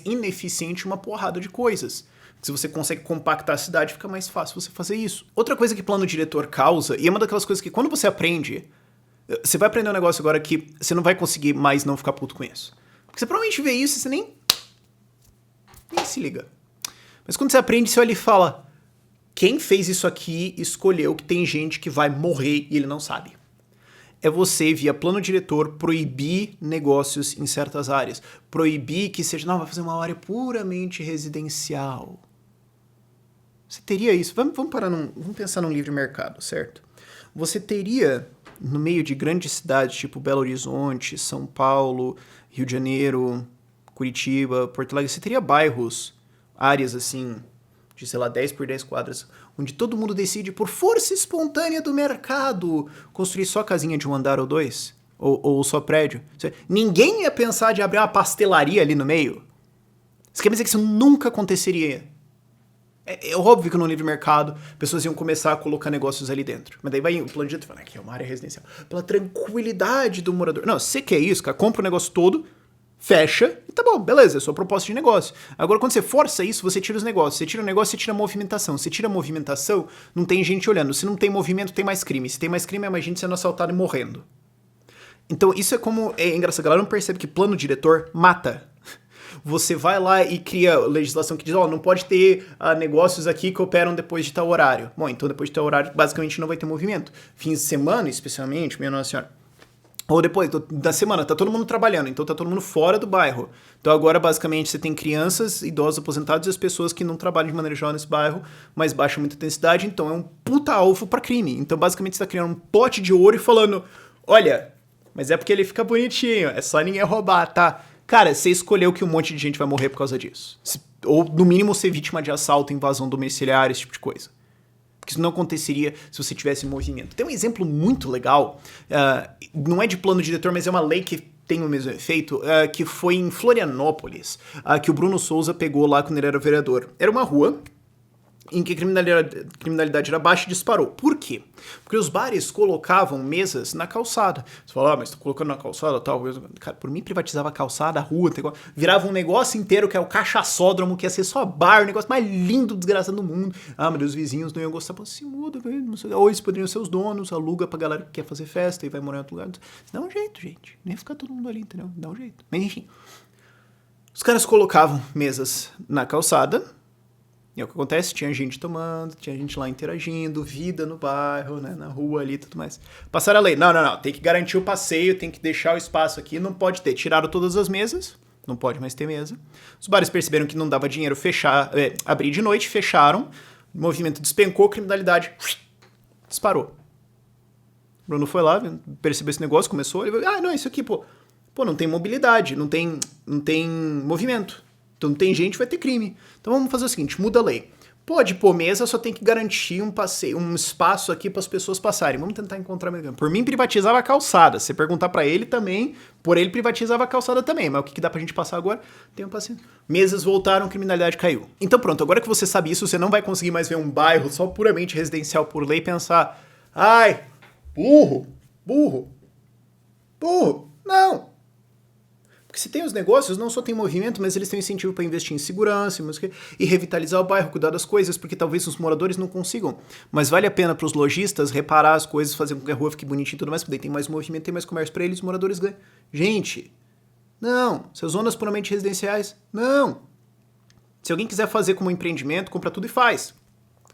ineficiente uma porrada de coisas. Se você consegue compactar a cidade, fica mais fácil você fazer isso. Outra coisa que plano diretor causa, e é uma daquelas coisas que quando você aprende, você vai aprender um negócio agora que você não vai conseguir mais não ficar puto com isso. Porque você provavelmente vê isso e você nem se liga. Mas quando você aprende, você olha e fala, quem fez isso aqui escolheu que tem gente que vai morrer e ele não sabe. É você, via plano diretor, proibir negócios em certas áreas. Proibir que seja, não, vai fazer uma área puramente residencial. Você teria isso. Vamos pensar num livre mercado, certo? Você teria, no meio de grandes cidades, tipo Belo Horizonte, São Paulo, Rio de Janeiro, Curitiba, Porto Alegre, você teria bairros, áreas assim, de, sei lá, 10 por 10 quadras, onde todo mundo decide, por força espontânea do mercado, construir só casinha de 1 andar ou 2, ou só prédio. Ninguém ia pensar de abrir uma pastelaria ali no meio. Isso quer dizer que isso nunca aconteceria. É óbvio que no livre mercado, pessoas iam começar a colocar negócios ali dentro. Mas daí vai o plano diretor e fala, aqui é uma área residencial. Pela tranquilidade do morador. Não, você quer isso, cara, compra o negócio todo, fecha, e tá bom, beleza, é sua proposta de negócio. Agora, quando você força isso, você tira os negócios. Você tira o negócio, você tira a movimentação. Você tira a movimentação, não tem gente olhando. Se não tem movimento, tem mais crime. Se tem mais crime, é mais gente sendo assaltada e morrendo. Então, isso é como... É engraçado, a galera não percebe que plano diretor mata. Você vai lá e cria legislação que diz, não pode ter negócios aqui que operam depois de tal horário. Bom, então depois de tal horário, basicamente não vai ter movimento. Fins de semana, especialmente, minha nossa senhora. Ou depois da semana, tá todo mundo trabalhando, então tá todo mundo fora do bairro. Então agora, basicamente, você tem crianças, idosos aposentados e as pessoas que não trabalham de maneira geral nesse bairro, mas baixam muita intensidade, então é um puta alvo pra crime. Então, basicamente, você tá criando um pote de ouro e falando, olha, mas é porque ele fica bonitinho, é só ninguém roubar, tá? Cara, você escolheu que um monte de gente vai morrer por causa disso. Ou, no mínimo, ser vítima de assalto, invasão domiciliar, esse tipo de coisa. Porque isso não aconteceria se você tivesse movimento. Tem um exemplo muito legal, não é de plano diretor, mas é uma lei que tem o mesmo efeito, que foi em Florianópolis, que o Bruno Souza pegou lá quando ele era vereador. Era uma rua em que a criminalidade era baixa e disparou. Por quê? Porque os bares colocavam mesas na calçada. Você fala, mas tô colocando na calçada, tal. Cara, por mim privatizava a calçada, a rua, virava um negócio inteiro que é o cachaçódromo, que ia ser só bar, o negócio mais lindo, desgraçado do mundo. Ah, mas os vizinhos não iam gostar. Pô, se muda, velho, não sei. Ou eles poderiam ser os donos, aluga pra galera que quer fazer festa e vai morar em outro lugar. Dá um jeito, gente. Nem ficar todo mundo ali, entendeu? Dá um jeito. Mas enfim. Os caras colocavam mesas na calçada. E é o que acontece, tinha gente tomando, tinha gente lá interagindo, vida no bairro, né, na rua ali e tudo mais. Passaram a lei, não, tem que garantir o passeio, tem que deixar o espaço aqui, não pode ter. Tiraram todas as mesas, não pode mais ter mesa. Os bares perceberam que não dava dinheiro abrir de noite, fecharam, o movimento despencou, criminalidade disparou. O Bruno foi lá, percebeu esse negócio, começou, ele falou, isso aqui, pô, não tem mobilidade, não tem movimento. Então não tem gente, vai ter crime. Então vamos fazer o seguinte, muda a lei. Pode pôr mesa, só tem que garantir um passeio, um espaço aqui para as pessoas passarem. Vamos tentar encontrar... Por mim, privatizava a calçada. Se você perguntar para ele também, por ele privatizava a calçada também. Mas o que dá pra gente passar agora? Tem um passeio. Mesas voltaram, criminalidade caiu. Então pronto, agora que você sabe isso, você não vai conseguir mais ver um bairro só puramente residencial por lei e pensar, ai, burro. Não. Porque se tem os negócios, não só tem movimento, mas eles têm incentivo para investir em segurança e revitalizar o bairro, cuidar das coisas, porque talvez os moradores não consigam. Mas vale a pena para os lojistas reparar as coisas, fazer com que a rua fique bonitinha e tudo mais, porque daí tem mais movimento, tem mais comércio para eles, os moradores ganham. Gente, não. Se as zonas puramente residenciais, não. Se alguém quiser fazer como empreendimento, compra tudo e faz.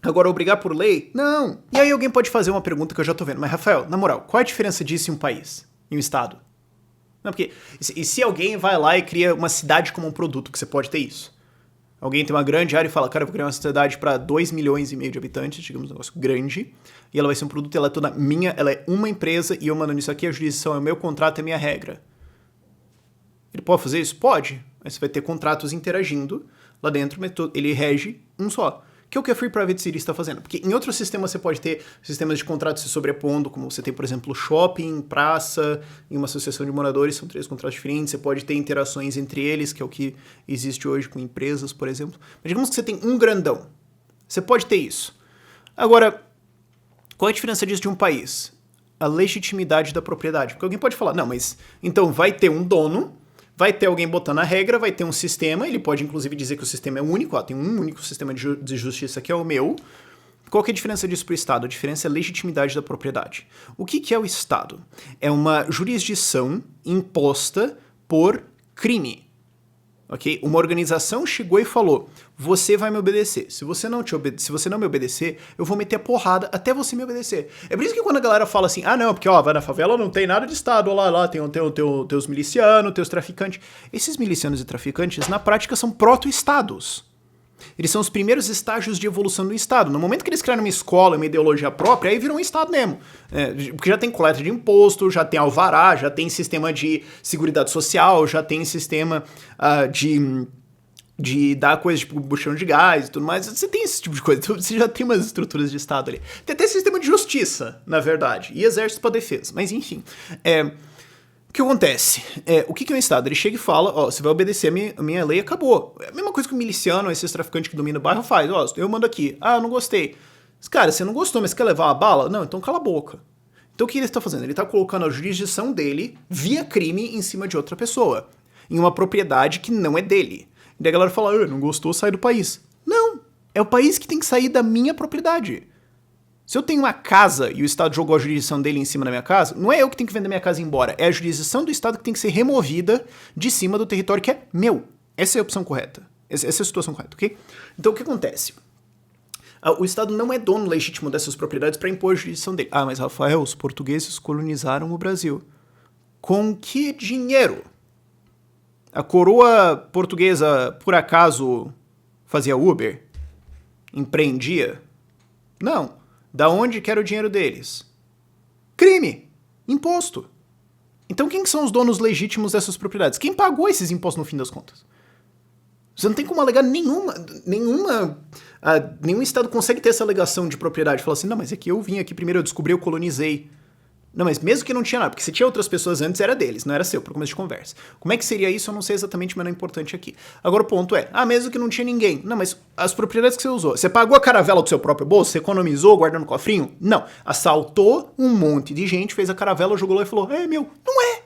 Agora, obrigar por lei? Não. E aí alguém pode fazer uma pergunta que eu já tô vendo. Mas, Rafael, na moral, qual é a diferença disso em um país? Em um estado? Não, porque... E se alguém vai lá e cria uma cidade como um produto, que você pode ter isso? Alguém tem uma grande área e fala, cara, eu vou criar uma sociedade para 2,5 milhões de habitantes, digamos, um negócio grande, e ela vai ser um produto, ela é toda minha, ela é uma empresa, e eu mandando isso aqui, a jurisdição é o meu contrato, é a minha regra. Ele pode fazer isso? Pode. Aí você vai ter contratos interagindo lá dentro, mas ele rege um só. Que é o que a Free Private City está fazendo. Porque em outros sistemas você pode ter sistemas de contratos se sobrepondo, como você tem, por exemplo, shopping, praça, em uma associação de moradores, são 3 contratos diferentes. Você pode ter interações entre eles, que é o que existe hoje com empresas, por exemplo. Mas digamos que você tem um grandão. Você pode ter isso. Agora, qual é a diferença disso de um país? A legitimidade da propriedade. Porque alguém pode falar, não, mas então vai ter um dono, vai ter alguém botando a regra, vai ter um sistema, ele pode inclusive dizer que o sistema é único, tem um único sistema de justiça que é o meu. Qual que é a diferença disso para o Estado? A diferença é a legitimidade da propriedade. O que é o Estado? É uma jurisdição imposta por crime. Okay? Uma organização chegou e falou, você vai me obedecer. Se você não me obedecer, eu vou meter a porrada até você me obedecer. É por isso que quando a galera fala assim, ah não, porque ó, vai na favela não tem nada de Estado, lá tem teus milicianos, teus traficantes. Esses milicianos e traficantes, na prática, são proto-estados. Eles são os primeiros estágios de evolução do Estado. No momento que eles criaram uma escola, uma ideologia própria, aí viram um Estado mesmo. Porque já tem coleta de imposto, já tem alvará, já tem sistema de seguridade social, já tem sistema de dar coisas tipo buchão de gás e tudo mais. Você tem esse tipo de coisa. Então, você já tem umas estruturas de Estado ali. Tem até sistema de justiça, na verdade. E exército para defesa. Mas enfim. O que acontece? O que é um Estado? Ele chega e fala, ó, você vai obedecer a minha lei, acabou. É a mesma coisa que o miliciano, esses traficantes que dominam o bairro faz. Ó, eu mando aqui. Ah, eu não gostei. Mas, cara, você não gostou, mas quer levar uma bala? Não, então cala a boca. Então o que ele está fazendo? Ele está colocando a jurisdição dele via crime em cima de outra pessoa. Em uma propriedade que não é dele. E daí a galera fala, não gostou, sai do país. Não, é o país que tem que sair da minha propriedade. Se eu tenho uma casa e o Estado jogou a jurisdição dele em cima da minha casa, não é eu que tenho que vender minha casa embora, é a jurisdição do Estado que tem que ser removida de cima do território que é meu. Essa é a opção correta. Essa é a situação correta, ok? Então o que acontece? O Estado não é dono legítimo dessas propriedades para impor a jurisdição dele. Ah, mas Rafael, os portugueses colonizaram o Brasil. Com que dinheiro? A coroa portuguesa, por acaso, fazia Uber? Empreendia? Não. Da onde que era o dinheiro deles? Crime! Imposto! Então quem que são os donos legítimos dessas propriedades? Quem pagou esses impostos no fim das contas? Você não tem como alegar nenhum Estado consegue ter essa alegação de propriedade. Falar assim, não, mas é que eu vim aqui primeiro, eu descobri, eu colonizei. Não, mas mesmo que não tinha nada, porque se tinha outras pessoas antes, era deles, não era seu, para começo de conversa. Como é que seria isso? Eu não sei exatamente, mas não é importante aqui. Agora o ponto é, mesmo que não tinha ninguém. Não, mas as propriedades que você usou, você pagou a caravela do seu próprio bolso? Você economizou guardando no cofrinho? Não. Assaltou um monte de gente, fez a caravela, jogou lá e falou, é meu. Não é.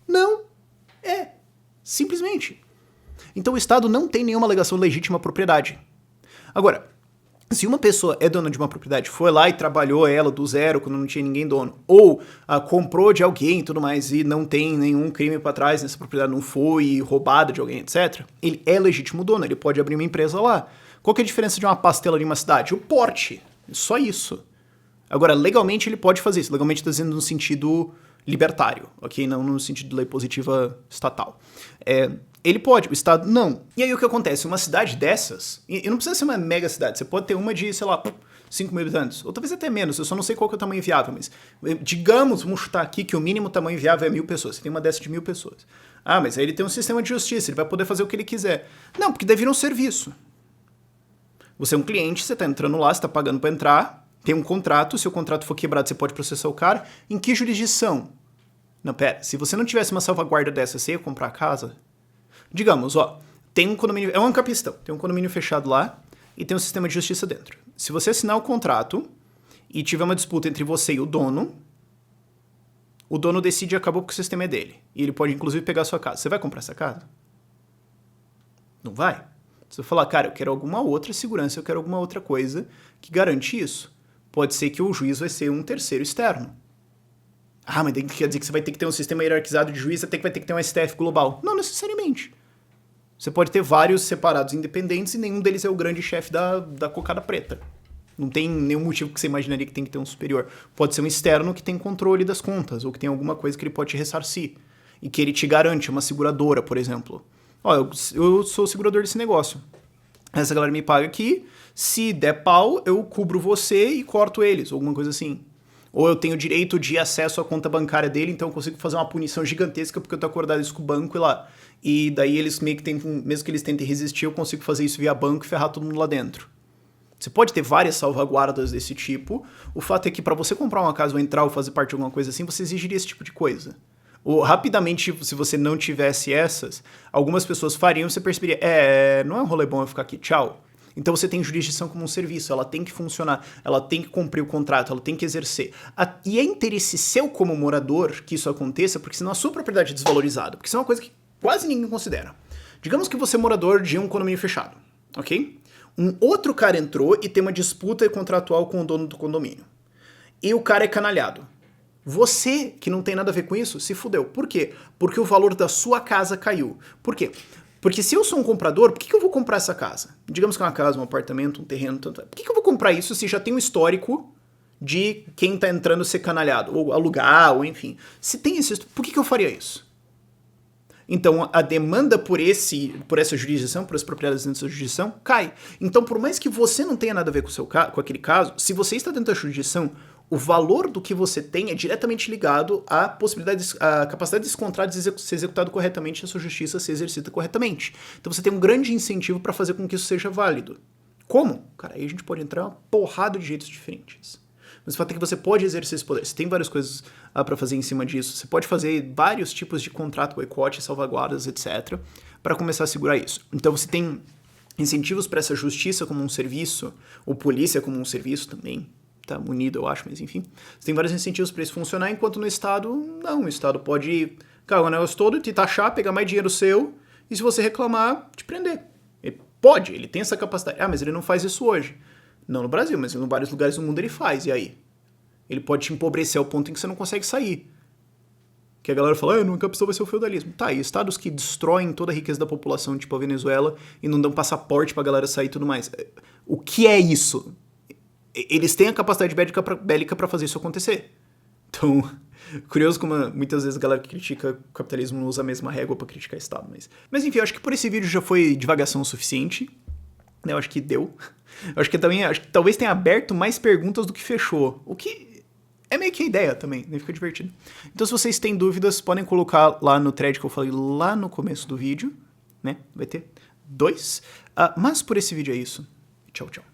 Não é. Simplesmente. Então o Estado não tem nenhuma alegação legítima à propriedade. Agora, se uma pessoa é dona de uma propriedade, foi lá e trabalhou ela do zero quando não tinha ninguém dono, ou comprou de alguém e tudo mais e não tem nenhum crime pra trás nessa propriedade, não foi roubada de alguém, etc., ele é legítimo dono, ele pode abrir uma empresa lá. Qual que é a diferença de uma pastelaria em uma cidade? O porte. Só isso. Agora, legalmente ele pode fazer isso. Legalmente está dizendo no sentido libertário, ok? Não no sentido de lei positiva estatal. Ele pode, o Estado não. E aí o que acontece? Uma cidade dessas, e não precisa ser uma mega cidade, você pode ter uma de, sei lá, 5 mil habitantes, ou talvez até menos, eu só não sei qual que é o tamanho viável, mas digamos, vamos chutar aqui que o mínimo tamanho viável é 1.000 pessoas, você tem uma dessa de 1.000 pessoas. Ah, mas aí ele tem um sistema de justiça, ele vai poder fazer o que ele quiser. Não, porque daí vira um serviço. Você é um cliente, você está entrando lá, você está pagando para entrar, tem um contrato, se o contrato for quebrado, você pode processar o cara. Em que jurisdição? Não, pera, se você não tivesse uma salvaguarda dessa, você ia comprar a casa? Digamos, tem um condomínio, é um capistão, tem um condomínio fechado lá e tem um sistema de justiça dentro. Se você assinar o contrato e tiver uma disputa entre você e o dono decide e acabou porque o sistema é dele. E ele pode, inclusive, pegar a sua casa. Você vai comprar essa casa? Não vai. Você vai falar, cara, eu quero alguma outra segurança, eu quero alguma outra coisa que garante isso. Pode ser que o juiz vai ser um terceiro externo. Ah, mas quer dizer que você vai ter que ter um sistema hierarquizado de juiz, vai ter que ter um STF global. Não necessariamente. Você pode ter vários separados independentes e nenhum deles é o grande chefe da cocada preta. Não tem nenhum motivo que você imaginaria que tem que ter um superior. Pode ser um externo que tem controle das contas, ou que tem alguma coisa que ele pode te ressarcir. E que ele te garante, uma seguradora, por exemplo. Eu sou o segurador desse negócio. essa galera me paga aqui, se der pau, eu cubro você e corto eles, ou alguma coisa assim. Ou eu tenho direito de acesso à conta bancária dele, então eu consigo fazer uma punição gigantesca porque eu tô acordado isso com o banco e lá. E daí eles meio que tentam, mesmo que eles tentem resistir, eu consigo fazer isso via banco e ferrar todo mundo lá dentro. Você pode ter várias salvaguardas desse tipo. O fato é que para você comprar uma casa ou entrar ou fazer parte de alguma coisa assim, você exigiria esse tipo de coisa. Ou rapidamente, se você não tivesse essas, algumas pessoas fariam e você perceberia, não é um rolê bom eu ficar aqui, tchau. Então você tem jurisdição como um serviço, ela tem que funcionar, ela tem que cumprir o contrato, ela tem que exercer. E é interesse seu como morador que isso aconteça, porque senão a sua propriedade é desvalorizada, porque isso é uma coisa que quase ninguém considera. Digamos que você é morador de um condomínio fechado, ok? Um outro cara entrou e tem uma disputa contratual com o dono do condomínio. E o cara é canalhado. Você, que não tem nada a ver com isso, se fudeu. Por quê? Porque o valor da sua casa caiu. Por quê? Porque se eu sou um comprador, por que eu vou comprar essa casa? Digamos que é uma casa, um apartamento, um terreno, tanto. Por que eu vou comprar isso se já tem um histórico de quem tá entrando ser canalhado? Ou alugar, ou enfim. Se tem esse histórico, por que eu faria isso? Então, a demanda por essa jurisdição, por as propriedades dentro dessa jurisdição, cai. Então, por mais que você não tenha nada a ver com aquele caso, se você está dentro da jurisdição, o valor do que você tem é diretamente ligado à possibilidade, à capacidade desse contrato de ser executado corretamente e a sua justiça ser exercida corretamente. Então, você tem um grande incentivo para fazer com que isso seja válido. Como? Cara, aí a gente pode entrar uma porrada de jeitos diferentes. Mas o fato é que você pode exercer esse poder. Você tem várias coisas para fazer em cima disso. Você pode fazer vários tipos de contrato, boicote, salvaguardas, etc., para começar a segurar isso. Então você tem incentivos para essa justiça como um serviço, ou polícia como um serviço também. Tá munido, eu acho, mas enfim. Você tem vários incentivos para isso funcionar, enquanto no Estado, não. O Estado pode cagar o negócio todo, te taxar, pegar mais dinheiro seu, e se você reclamar, te prender. Ele pode, ele tem essa capacidade. Ah, mas ele não faz isso hoje. Não no Brasil, mas em vários lugares do mundo ele faz, e aí? Ele pode te empobrecer ao ponto em que você não consegue sair. Que a galera fala, nunca a pessoa vai ser o feudalismo. Tá, e estados que destroem toda a riqueza da população, tipo a Venezuela, e não dão passaporte pra galera sair e tudo mais. O que é isso? Eles têm a capacidade bélica pra fazer isso acontecer. Então, curioso como muitas vezes a galera que critica o capitalismo não usa a mesma régua pra criticar o Estado. Mas enfim, eu acho que por esse vídeo já foi divagação o suficiente. Eu acho que deu. Eu acho que talvez tenha aberto mais perguntas do que fechou. O que é meio que a ideia também, né? Fica divertido. Então, se vocês têm dúvidas, podem colocar lá no thread que eu falei lá no começo do vídeo, né? Vai ter 2. Mas por esse vídeo é isso. Tchau, tchau.